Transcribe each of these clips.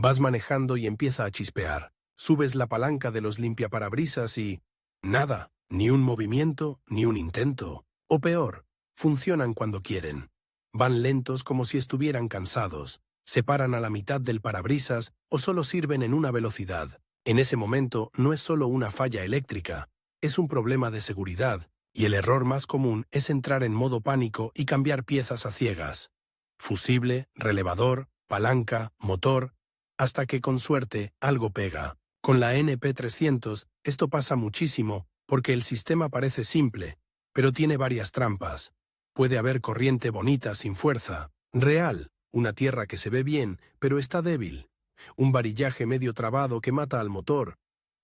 Vas manejando y empieza a chispear. Subes la palanca de los limpiaparabrisas y... nada, ni un movimiento, ni un intento. O peor, funcionan cuando quieren. Van lentos como si estuvieran cansados. Se paran a la mitad del parabrisas o solo sirven en una velocidad. En ese momento no es solo una falla eléctrica, es un problema de seguridad, y el error más común es entrar en modo pánico y cambiar piezas a ciegas. Fusible, relevador, palanca, motor, hasta que con suerte algo pega. Con la NP300 esto pasa muchísimo porque el sistema parece simple, pero tiene varias trampas. Puede haber corriente bonita sin fuerza, real, una tierra que se ve bien, pero está débil, un varillaje medio trabado que mata al motor,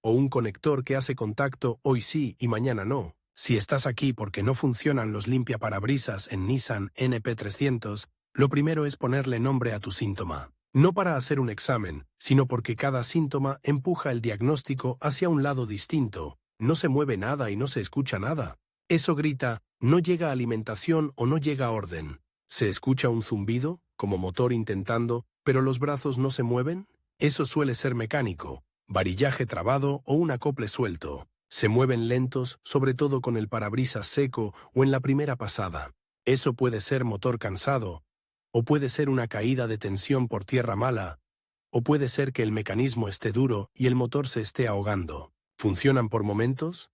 o un conector que hace contacto hoy sí y mañana no. Si estás aquí porque no funcionan los limpiaparabrisas en Nissan NP300, lo primero es ponerle nombre a tu síntoma. No para hacer un examen, sino porque cada síntoma empuja el diagnóstico hacia un lado distinto. No se mueve nada y no se escucha nada. Eso grita, no llega alimentación o no llega orden. ¿Se escucha un zumbido, como motor intentando, pero los brazos no se mueven? Eso suele ser mecánico, varillaje trabado o un acople suelto. Se mueven lentos, sobre todo con el parabrisas seco o en la primera pasada. Eso puede ser motor cansado, o puede ser una caída de tensión por tierra mala, o puede ser que el mecanismo esté duro y el motor se esté ahogando. ¿Funcionan por momentos?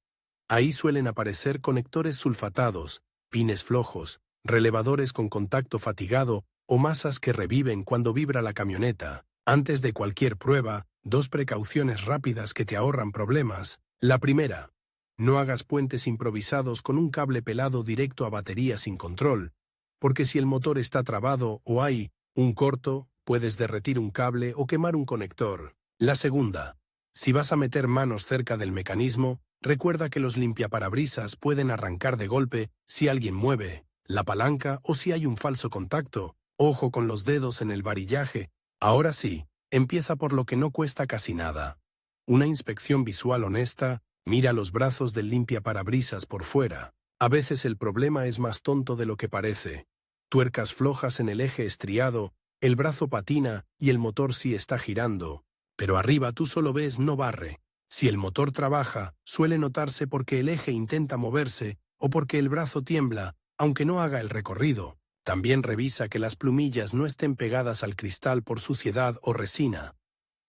Ahí suelen aparecer conectores sulfatados, pines flojos, relevadores con contacto fatigado o masas que reviven cuando vibra la camioneta. Antes de cualquier prueba, 2 precauciones rápidas que te ahorran problemas. La primera, no hagas puentes improvisados con un cable pelado directo a batería sin control, porque si el motor está trabado o hay un corto, puedes derretir un cable o quemar un conector. La segunda, si vas a meter manos cerca del mecanismo, recuerda que los limpiaparabrisas pueden arrancar de golpe si alguien mueve la palanca o si hay un falso contacto. Ojo con los dedos en el varillaje. Ahora sí, empieza por lo que no cuesta casi nada. Una inspección visual honesta, mira los brazos del limpiaparabrisas por fuera. A veces el problema es más tonto de lo que parece. Tuercas flojas en el eje estriado, el brazo patina y el motor sí está girando. Pero arriba tú solo ves no barre. Si el motor trabaja, suele notarse porque el eje intenta moverse o porque el brazo tiembla, aunque no haga el recorrido. También revisa que las plumillas no estén pegadas al cristal por suciedad o resina.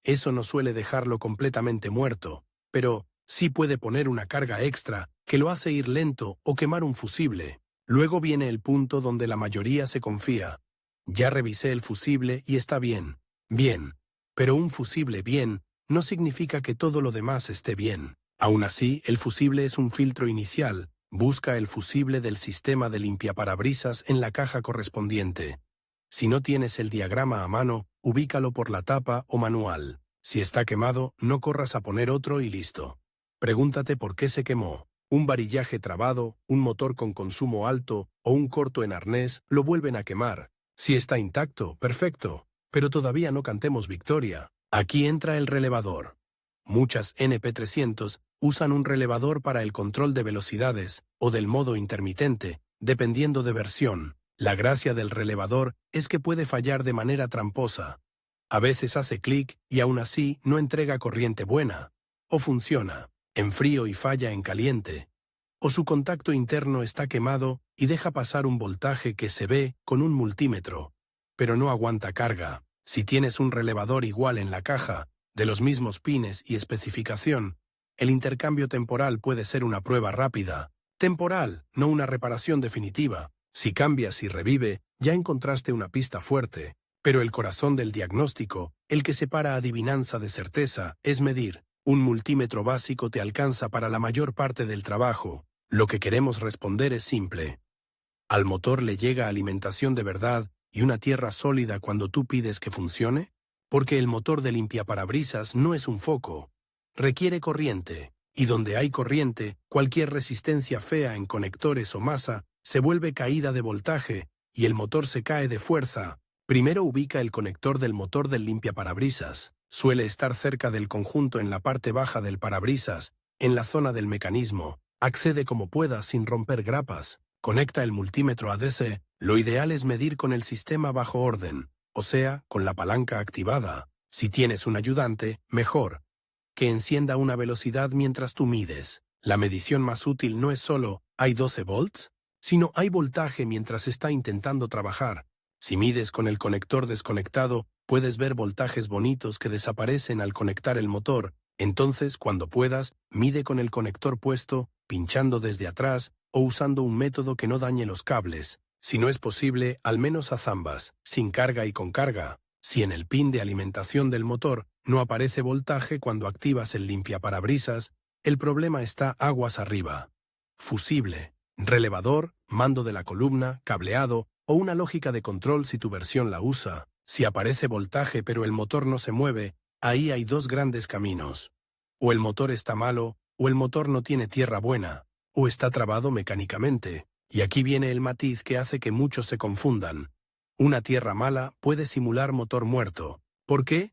Eso no suele dejarlo completamente muerto, pero sí puede poner una carga extra que lo hace ir lento o quemar un fusible. Luego viene el punto donde la mayoría se confía. Ya revisé el fusible y está bien. Bien. Pero un fusible bien no significa que todo lo demás esté bien. Aún así, el fusible es un filtro inicial. Busca el fusible del sistema de limpiaparabrisas en la caja correspondiente. Si no tienes el diagrama a mano, ubícalo por la tapa o manual. Si está quemado, no corras a poner otro y listo. Pregúntate por qué se quemó. Un varillaje trabado, un motor con consumo alto o un corto en arnés lo vuelven a quemar. Si está intacto, perfecto, pero todavía no cantemos victoria. Aquí entra el relevador. Muchas NP300 usan un relevador para el control de velocidades o del modo intermitente, dependiendo de versión. La gracia del relevador es que puede fallar de manera tramposa. A veces hace clic y aún así no entrega corriente buena. O funciona en frío y falla en caliente. O su contacto interno está quemado y deja pasar un voltaje que se ve con un multímetro, pero no aguanta carga. Si tienes un relevador igual en la caja, de los mismos pines y especificación, el intercambio temporal puede ser una prueba rápida. Temporal, no una reparación definitiva. Si cambias y revive, ya encontraste una pista fuerte. Pero el corazón del diagnóstico, el que separa adivinanza de certeza, es medir. Un multímetro básico te alcanza para la mayor parte del trabajo. Lo que queremos responder es simple. ¿Al motor le llega alimentación de verdad y una tierra sólida cuando tú pides que funcione? Porque el motor de limpiaparabrisas no es un foco. Requiere corriente, y donde hay corriente, cualquier resistencia fea en conectores o masa se vuelve caída de voltaje y el motor se cae de fuerza. Primero ubica el conector del motor del limpiaparabrisas. Suele estar cerca del conjunto en la parte baja del parabrisas, en la zona del mecanismo. Accede como puedas sin romper grapas. Conecta el multímetro a DC. Lo ideal es medir con el sistema bajo orden, o sea, con la palanca activada. Si tienes un ayudante, mejor. Que encienda una velocidad mientras tú mides. La medición más útil no es solo ¿hay 12 volts? Sino hay voltaje mientras está intentando trabajar. Si mides con el conector desconectado, puedes ver voltajes bonitos que desaparecen al conectar el motor. Entonces, cuando puedas, mide con el conector puesto, pinchando desde atrás o usando un método que no dañe los cables. Si no es posible, al menos haz ambas, sin carga y con carga. Si en el pin de alimentación del motor no aparece voltaje cuando activas el limpiaparabrisas, el problema está aguas arriba. Fusible, relevador, mando de la columna, cableado o una lógica de control si tu versión la usa. Si aparece voltaje pero el motor no se mueve, ahí hay dos grandes caminos. O el motor está malo, o el motor no tiene tierra buena, o está trabado mecánicamente. Y aquí viene el matiz que hace que muchos se confundan. Una tierra mala puede simular motor muerto. ¿Por qué?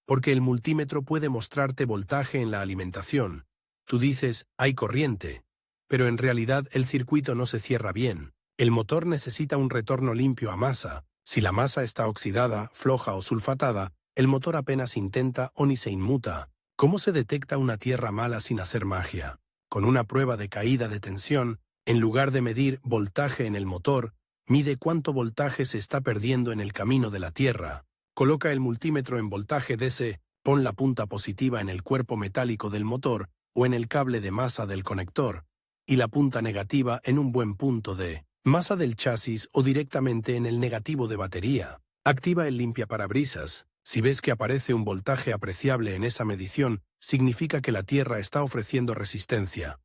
Porque el multímetro puede mostrarte voltaje en la alimentación. Tú dices, hay corriente, pero en realidad el circuito no se cierra bien. El motor necesita un retorno limpio a masa. Si la masa está oxidada, floja o sulfatada, el motor apenas intenta o ni se inmuta. ¿Cómo se detecta una tierra mala sin hacer magia? Con una prueba de caída de tensión, en lugar de medir voltaje en el motor, mide cuánto voltaje se está perdiendo en el camino de la tierra. Coloca el multímetro en voltaje DC, pon la punta positiva en el cuerpo metálico del motor o en el cable de masa del conector, y la punta negativa en un buen punto de masa del chasis o directamente en el negativo de batería. Activa el limpiaparabrisas. Si ves que aparece un voltaje apreciable en esa medición, significa que la tierra está ofreciendo resistencia.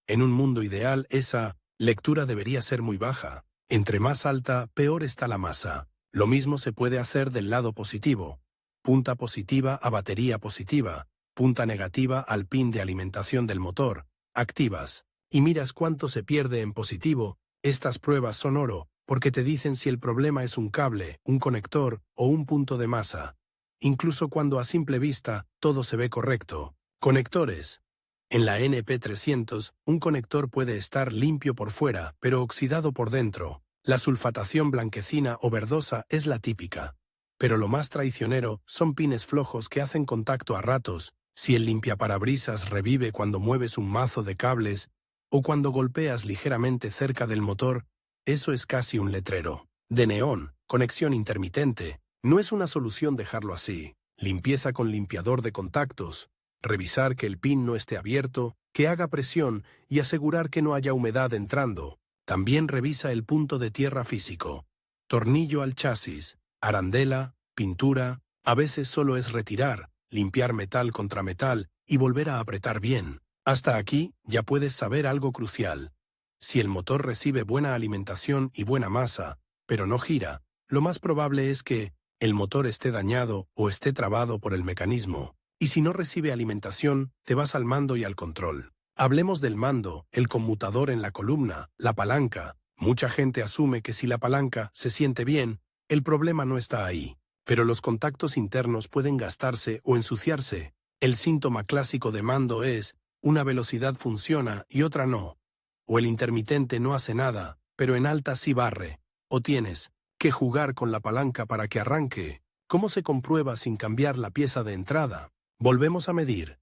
En un mundo ideal, esa lectura debería ser muy baja. Entre más alta, peor está la masa. Lo mismo se puede hacer del lado positivo. Punta positiva a batería positiva. Punta negativa al pin de alimentación del motor. Activas. Y miras cuánto se pierde en positivo. Estas pruebas son oro, porque te dicen si el problema es un cable, un conector o un punto de masa. Incluso cuando a simple vista todo se ve correcto. Conectores. En la NP300, un conector puede estar limpio por fuera, pero oxidado por dentro. La sulfatación blanquecina o verdosa es la típica. Pero lo más traicionero son pines flojos que hacen contacto a ratos. Si el limpiaparabrisas revive cuando mueves un mazo de cables o cuando golpeas ligeramente cerca del motor, eso es casi un letrero. De neón, conexión intermitente. No es una solución dejarlo así. Limpieza con limpiador de contactos. Revisar que el pin no esté abierto, que haga presión y asegurar que no haya humedad entrando. También revisa el punto de tierra físico. Tornillo al chasis, arandela, pintura, a veces solo es retirar, limpiar metal contra metal y volver a apretar bien. Hasta aquí ya puedes saber algo crucial. Si el motor recibe buena alimentación y buena masa, pero no gira, lo más probable es que el motor esté dañado o esté trabado por el mecanismo. Y si no recibe alimentación, te vas al mando y al control. Hablemos del mando, el conmutador en la columna, la palanca. Mucha gente asume que si la palanca se siente bien, el problema no está ahí. Pero los contactos internos pueden gastarse o ensuciarse. El síntoma clásico de mando es, una velocidad funciona y otra no. O el intermitente no hace nada, pero en alta sí barre. O tienes que jugar con la palanca para que arranque. ¿Cómo se comprueba sin cambiar la pieza de entrada? Volvemos a medir.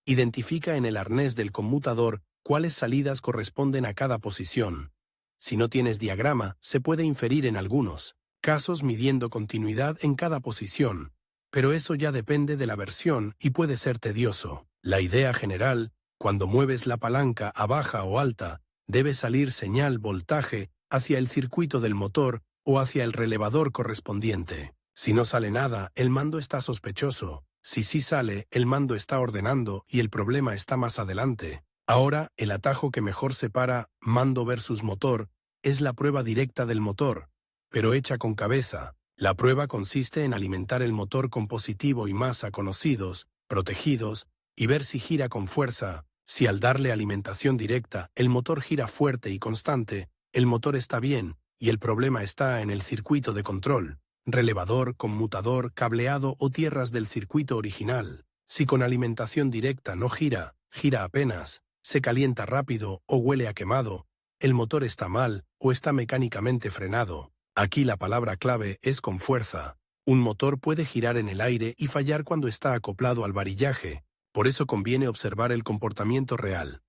Identifica en el arnés del conmutador cuáles salidas corresponden a cada posición. Si no tienes diagrama, se puede inferir en algunos casos midiendo continuidad en cada posición, pero eso ya depende de la versión y puede ser tedioso. La idea general, cuando mueves la palanca a baja o alta, debe salir señal voltaje hacia el circuito del motor o hacia el relevador correspondiente. Si no sale nada, el mando está sospechoso. Si sí sale, el mando está ordenando y el problema está más adelante. Ahora, el atajo que mejor separa mando versus motor es la prueba directa del motor, pero hecha con cabeza. La prueba consiste en alimentar el motor con positivo y masa conocidos, protegidos, y ver si gira con fuerza. Si al darle alimentación directa, el motor gira fuerte y constante, el motor está bien, y el problema está en el circuito de control. Relevador, conmutador, cableado o tierras del circuito original. Si con alimentación directa no gira, gira apenas, se calienta rápido o huele a quemado, el motor está mal o está mecánicamente frenado. Aquí la palabra clave es con fuerza. Un motor puede girar en el aire y fallar cuando está acoplado al varillaje, por eso conviene observar el comportamiento real.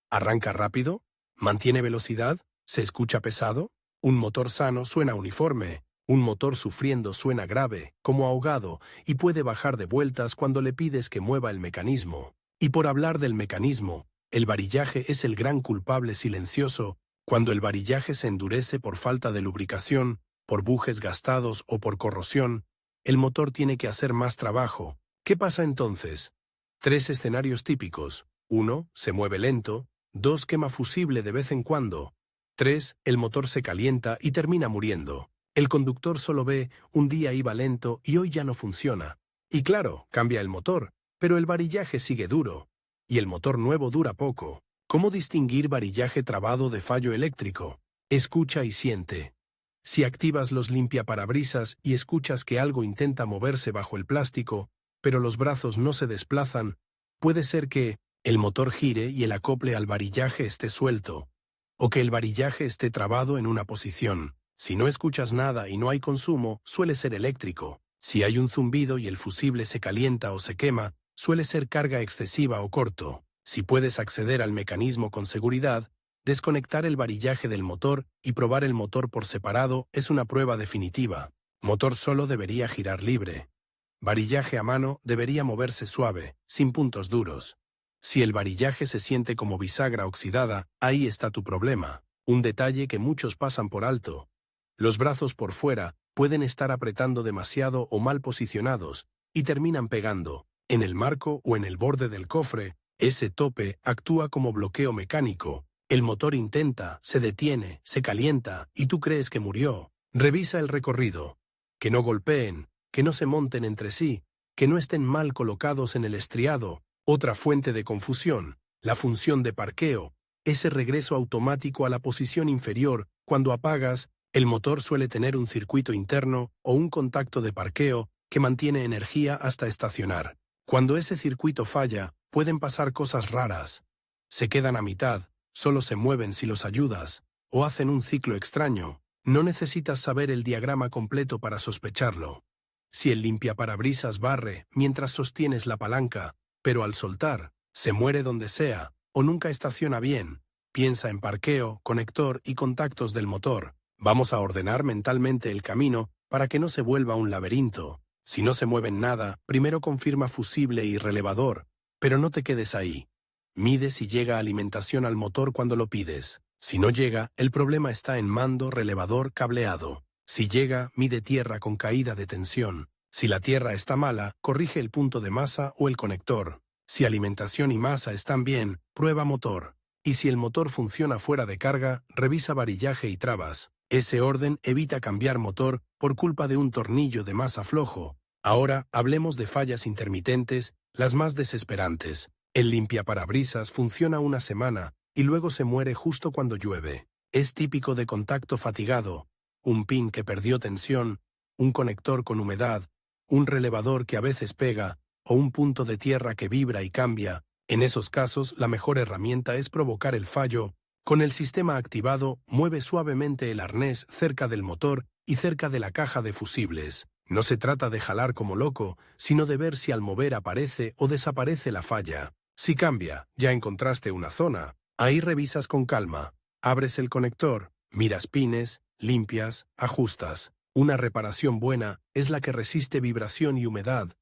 ¿Arranca rápido? ¿Mantiene velocidad? ¿Se escucha pesado? Un motor sano suena uniforme. Un motor sufriendo suena grave, como ahogado, y puede bajar de vueltas cuando le pides que mueva el mecanismo. Y por hablar del mecanismo, el varillaje es el gran culpable silencioso. Cuando el varillaje se endurece por falta de lubricación, por bujes gastados o por corrosión, el motor tiene que hacer más trabajo. ¿Qué pasa entonces? 3 escenarios típicos. 1. Se mueve lento. 2. Quema fusible de vez en cuando. 3. El motor se calienta y termina muriendo. El conductor solo ve, un día iba lento y hoy ya no funciona. Y claro, cambia el motor, pero el varillaje sigue duro. Y el motor nuevo dura poco. ¿Cómo distinguir varillaje trabado de fallo eléctrico? Escucha y siente. Si activas los limpiaparabrisas y escuchas que algo intenta moverse bajo el plástico, pero los brazos no se desplazan, puede ser que el motor gire y el acople al varillaje esté suelto, o que el varillaje esté trabado en una posición. Si no escuchas nada y no hay consumo, suele ser eléctrico. Si hay un zumbido y el fusible se calienta o se quema, suele ser carga excesiva o corto. Si puedes acceder al mecanismo con seguridad, desconectar el varillaje del motor y probar el motor por separado es una prueba definitiva. Motor solo debería girar libre. Varillaje a mano debería moverse suave, sin puntos duros. Si el varillaje se siente como bisagra oxidada, ahí está tu problema. Un detalle que muchos pasan por alto. Los brazos por fuera pueden estar apretando demasiado o mal posicionados y terminan pegando. En el marco o en el borde del cofre, ese tope actúa como bloqueo mecánico. El motor intenta, se detiene, se calienta y tú crees que murió. Revisa el recorrido. Que no golpeen, que no se monten entre sí, que no estén mal colocados en el estriado. Otra fuente de confusión, la función de parqueo, ese regreso automático a la posición inferior cuando apagas. El motor suele tener un circuito interno o un contacto de parqueo que mantiene energía hasta estacionar. Cuando ese circuito falla, pueden pasar cosas raras. Se quedan a mitad, solo se mueven si los ayudas, o hacen un ciclo extraño. No necesitas saber el diagrama completo para sospecharlo. Si el limpiaparabrisas barre mientras sostienes la palanca, pero al soltar, se muere donde sea, o nunca estaciona bien, piensa en parqueo, conector y contactos del motor. Vamos a ordenar mentalmente el camino para que no se vuelva un laberinto. Si no se mueven nada, primero confirma fusible y relevador, pero no te quedes ahí. Mide si llega alimentación al motor cuando lo pides. Si no llega, el problema está en mando, relevador, cableado. Si llega, mide tierra con caída de tensión. Si la tierra está mala, corrige el punto de masa o el conector. Si alimentación y masa están bien, prueba motor. Y si el motor funciona fuera de carga, revisa varillaje y trabas. Ese orden evita cambiar motor por culpa de un tornillo de masa flojo. Ahora hablemos de fallas intermitentes, las más desesperantes. El limpiaparabrisas funciona una semana y luego se muere justo cuando llueve. Es típico de contacto fatigado, un pin que perdió tensión, un conector con humedad, un relevador que a veces pega o un punto de tierra que vibra y cambia. En esos casos, la mejor herramienta es provocar el fallo. Con el sistema activado, mueve suavemente el arnés cerca del motor y cerca de la caja de fusibles. No se trata de jalar como loco, sino de ver si al mover aparece o desaparece la falla. Si cambia, ya encontraste una zona. Ahí revisas con calma. Abres el conector, miras pines, limpias, ajustas. Una reparación buena es la que resiste vibración y humedad,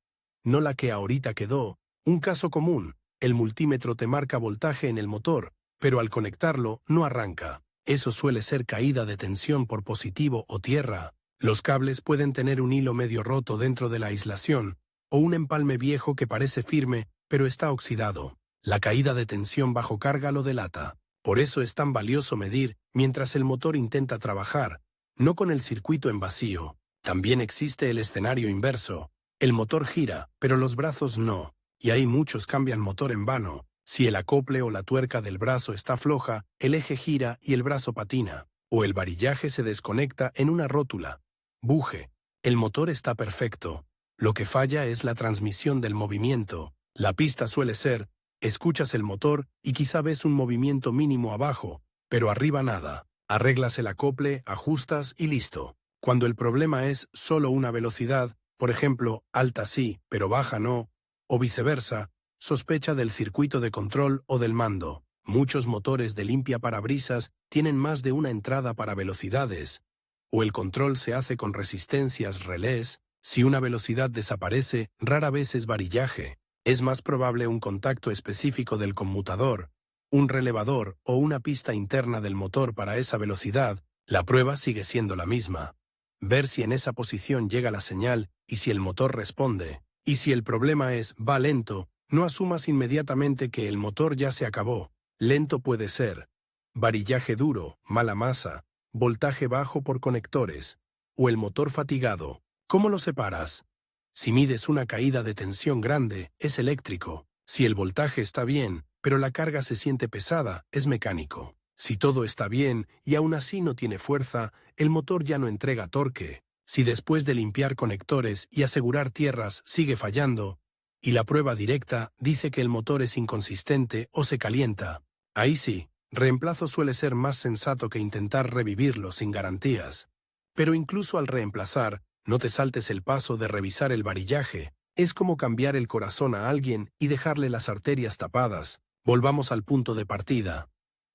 no la que ahorita quedó. Un caso común, el multímetro te marca voltaje en el motor, pero al conectarlo no arranca. Eso suele ser caída de tensión por positivo o tierra. Los cables pueden tener un hilo medio roto dentro de la aislación, o un empalme viejo que parece firme, pero está oxidado. La caída de tensión bajo carga lo delata. Por eso es tan valioso medir mientras el motor intenta trabajar, no con el circuito en vacío. También existe el escenario inverso. El motor gira, pero los brazos no, y ahí muchos cambian motor en vano. Si el acople o la tuerca del brazo está floja, el eje gira y el brazo patina, o el varillaje se desconecta en una rótula. Buje. El motor está perfecto. Lo que falla es la transmisión del movimiento. La pista suele ser, escuchas el motor y quizá ves un movimiento mínimo abajo, pero arriba nada. Arreglas el acople, ajustas y listo. Cuando el problema es solo una velocidad, Por ejemplo, alta sí, pero baja no, o viceversa, sospecha del circuito de control o del mando. Muchos motores de limpiaparabrisas tienen más de una entrada para velocidades, o el control se hace con resistencias relés. Si una velocidad desaparece, rara vez es varillaje. Es más probable un contacto específico del conmutador, un relevador o una pista interna del motor para esa velocidad. La prueba sigue siendo la misma. Ver si en esa posición llega la señal y si el motor responde. Y si el problema es va lento, no asumas inmediatamente que el motor ya se acabó. Lento puede ser varillaje duro, mala masa, voltaje bajo por conectores, o el motor fatigado. ¿Cómo lo separas? Si mides una caída de tensión grande, es eléctrico. Si el voltaje está bien, pero la carga se siente pesada, es mecánico. Si todo está bien y aún así no tiene fuerza, el motor ya no entrega torque. Si después de limpiar conectores y asegurar tierras sigue fallando, y la prueba directa dice que el motor es inconsistente o se calienta, ahí sí, reemplazo suele ser más sensato que intentar revivirlo sin garantías. Pero incluso al reemplazar, no te saltes el paso de revisar el varillaje. Es como cambiar el corazón a alguien y dejarle las arterias tapadas. Volvamos al punto de partida.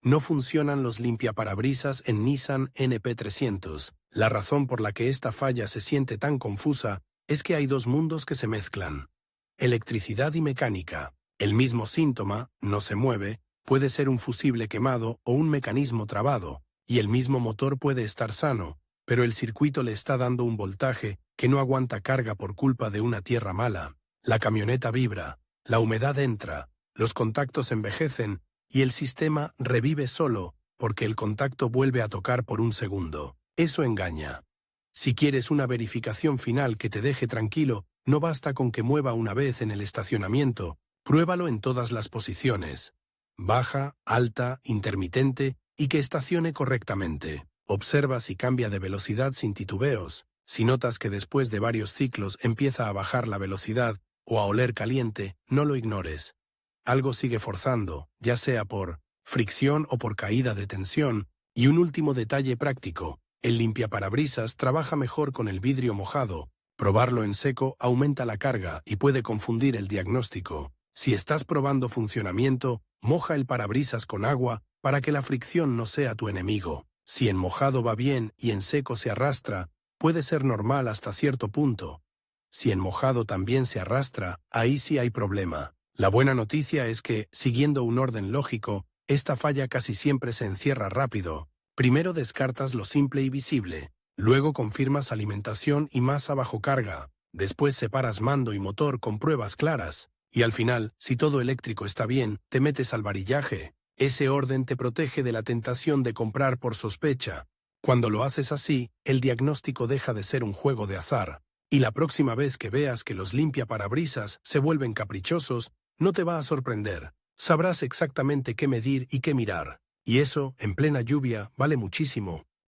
No funcionan los limpiaparabrisas en Nissan NP300. La razón por la que esta falla se siente tan confusa es que hay dos mundos que se mezclan. Electricidad y mecánica. El mismo síntoma, no se mueve, puede ser un fusible quemado o un mecanismo trabado, y el mismo motor puede estar sano, pero el circuito le está dando un voltaje que no aguanta carga por culpa de una tierra mala. La camioneta vibra, la humedad entra, los contactos envejecen y el sistema revive solo porque el contacto vuelve a tocar por un segundo. Eso engaña. Si quieres una verificación final que te deje tranquilo, no basta con que mueva una vez en el estacionamiento, pruébalo en todas las posiciones. Baja, alta, intermitente y que estacione correctamente. Observa si cambia de velocidad sin titubeos. Si notas que después de varios ciclos empieza a bajar la velocidad o a oler caliente, no lo ignores. Algo sigue forzando, ya sea por fricción o por caída de tensión. Y un último detalle práctico, el limpiaparabrisas trabaja mejor con el vidrio mojado. Probarlo en seco aumenta la carga y puede confundir el diagnóstico. Si estás probando funcionamiento, moja el parabrisas con agua para que la fricción no sea tu enemigo. Si en mojado va bien y en seco se arrastra, puede ser normal hasta cierto punto. Si en mojado también se arrastra, ahí sí hay problema. La buena noticia es que, siguiendo un orden lógico, esta falla casi siempre se encierra rápido. Primero descartas lo simple y visible, luego confirmas alimentación y masa bajo carga, después separas mando y motor con pruebas claras, y al final, si todo eléctrico está bien, te metes al varillaje. Ese orden te protege de la tentación de comprar por sospecha. Cuando lo haces así, el diagnóstico deja de ser un juego de azar, y la próxima vez que veas que los limpiaparabrisas se vuelven caprichosos, no te va a sorprender. Sabrás exactamente qué medir y qué mirar. Y eso, en plena lluvia, vale muchísimo.